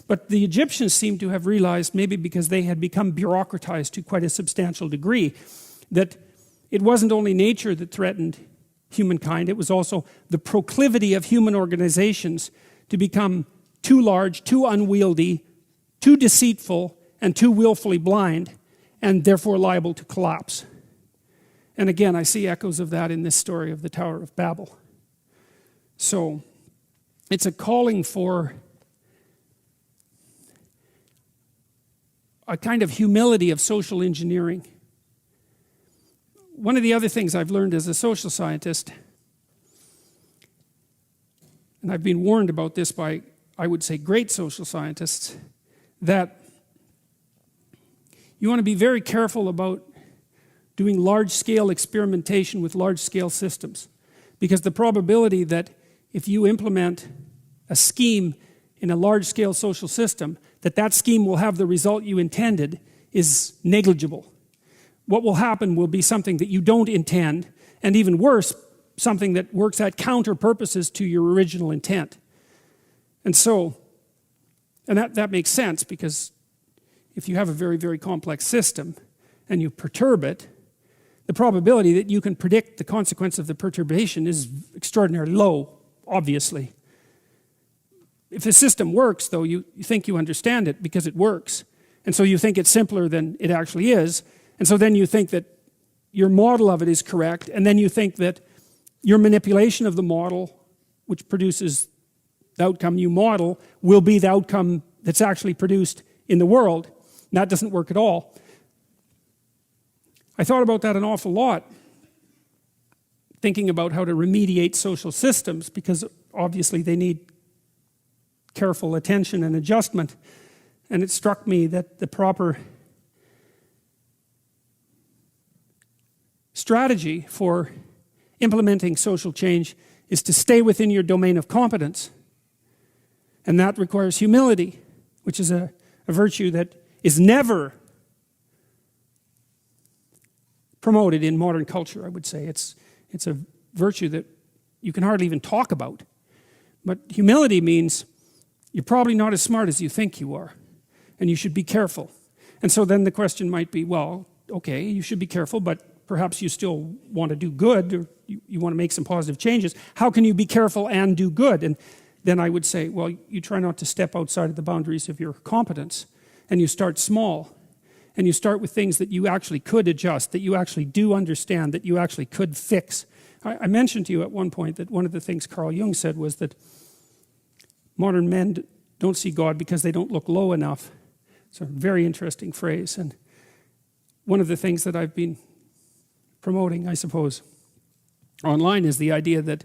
But the Egyptians seem to have realized, maybe because they had become bureaucratized to quite a substantial degree, that it wasn't only nature that threatened humankind, it was also the proclivity of human organizations to become too large, too unwieldy, too deceitful, and too willfully blind, and therefore liable to collapse. And again, I see echoes of that in this story of the Tower of Babel. So it's a calling for a kind of humility of social engineering. One of the other things I've learned as a social scientist, and I've been warned about this by, I would say, great social scientists, that you want to be very careful about doing large-scale experimentation with large-scale systems, because the probability that if you implement a scheme in a large-scale social system, that scheme will have the result you intended is negligible. What will happen will be something that you don't intend, and even worse, something that works at counter purposes to your original intent. And so, and that makes sense, because if you have a very, very complex system and you perturb it, the probability that you can predict the consequence of the perturbation is extraordinarily low, obviously. If the system works, though, you think you understand it because it works. And so you think it's simpler than it actually is. And so then you think that your model of it is correct. And then you think that your manipulation of the model, which produces the outcome you model, will be the outcome that's actually produced in the world. And that doesn't work at all. I thought about that an awful lot, thinking about how to remediate social systems, because obviously they need careful attention and adjustment. And it struck me that the proper strategy for implementing social change is to stay within your domain of competence. And that requires humility, which is a virtue that is never promoted in modern culture, I would say. It's a virtue that you can hardly even talk about. But humility means you're probably not as smart as you think you are, and you should be careful. And so then the question might be, well, okay, you should be careful, but perhaps you still want to do good, or you want to make some positive changes. How can you be careful and do good? And then I would say, well, you try not to step outside of the boundaries of your competence, and you start small. And you start with things that you actually could adjust, that you actually do understand, that you actually could fix. I mentioned to you at one point that one of the things Carl Jung said was that modern men don't see God because they don't look low enough. It's a very interesting phrase. And one of the things that I've been promoting, I suppose, online is the idea that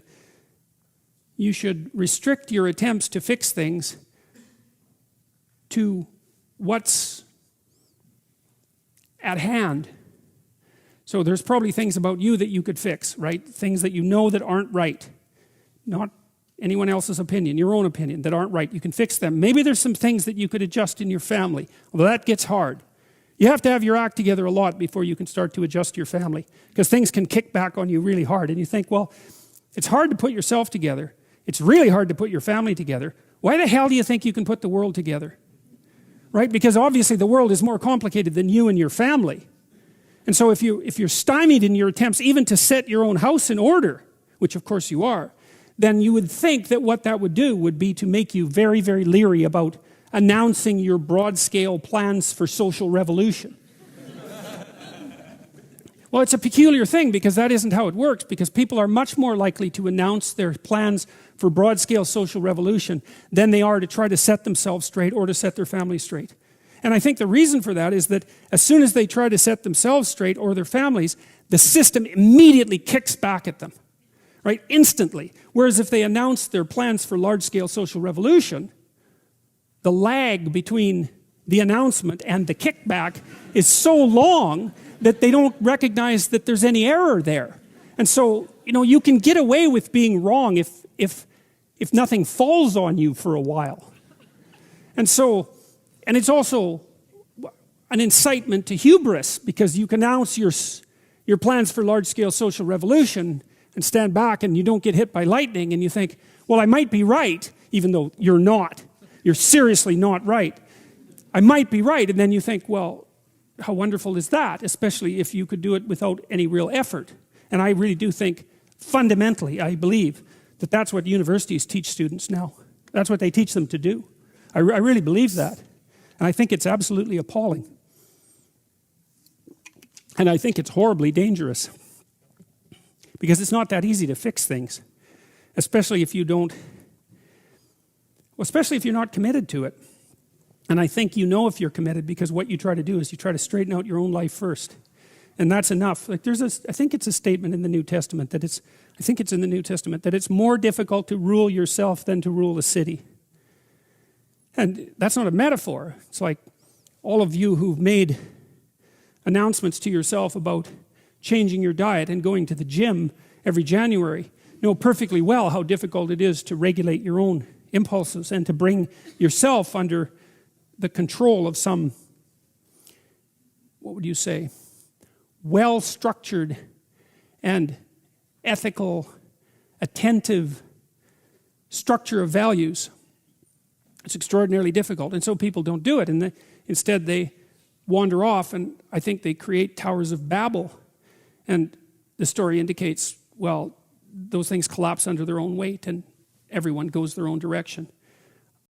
you should restrict your attempts to fix things to what's at hand. So there's probably things about you that you could fix, right? Things that you know that aren't right. Not anyone else's opinion, your own opinion, that aren't right. You can fix them. Maybe there's some things that you could adjust in your family, although that gets hard. You have to have your act together a lot before you can start to adjust your family, because things can kick back on you really hard. And you think, well, it's hard to put yourself together. It's really hard to put your family together. Why the hell do you think you can put the world together? Right? Because obviously the world is more complicated than you and your family. And so if you're stymied in your attempts even to set your own house in order, which of course you are, then you would think that what that would do would be to make you very, very leery about announcing your broad-scale plans for social revolution. Well, it's a peculiar thing, because that isn't how it works, because people are much more likely to announce their plans for broad-scale social revolution than they are to try to set themselves straight or to set their family straight. And I think the reason for that is that as soon as they try to set themselves straight or their families, the system immediately kicks back at them, right? Instantly. Whereas if they announce their plans for large-scale social revolution, the lag between the announcement and the kickback is so long that they don't recognize that there's any error there. And so, you can get away with being wrong if nothing falls on you for a while. And it's also an incitement to hubris, because you can announce your plans for large-scale social revolution and stand back and you don't get hit by lightning, and you think, well, I might be right, even though you're not. You're seriously not right. I might be right, and then you think, well, how wonderful is that, especially if you could do it without any real effort. And I really do think, fundamentally, I believe that that's what universities teach students now. That's what they teach them to do. I really believe that. And I think it's absolutely appalling. And I think it's horribly dangerous. Because it's not that easy to fix things. Especially if you don't, well, especially if you're not committed to it. And I think you know if you're committed, because what you try to do is you try to straighten out your own life first. And that's enough. Like I think it's a statement in the New Testament that it's more difficult to rule yourself than to rule a city. And that's not a metaphor. It's like all of you who've made announcements to yourself about changing your diet and going to the gym every January know perfectly well how difficult it is to regulate your own impulses and to bring yourself under the control of some, what would you say, well-structured and ethical, attentive structure of values. It's extraordinarily difficult, and so people don't do it, and instead they wander off, and I think they create towers of Babel. And the story indicates, well, those things collapse under their own weight, and everyone goes their own direction.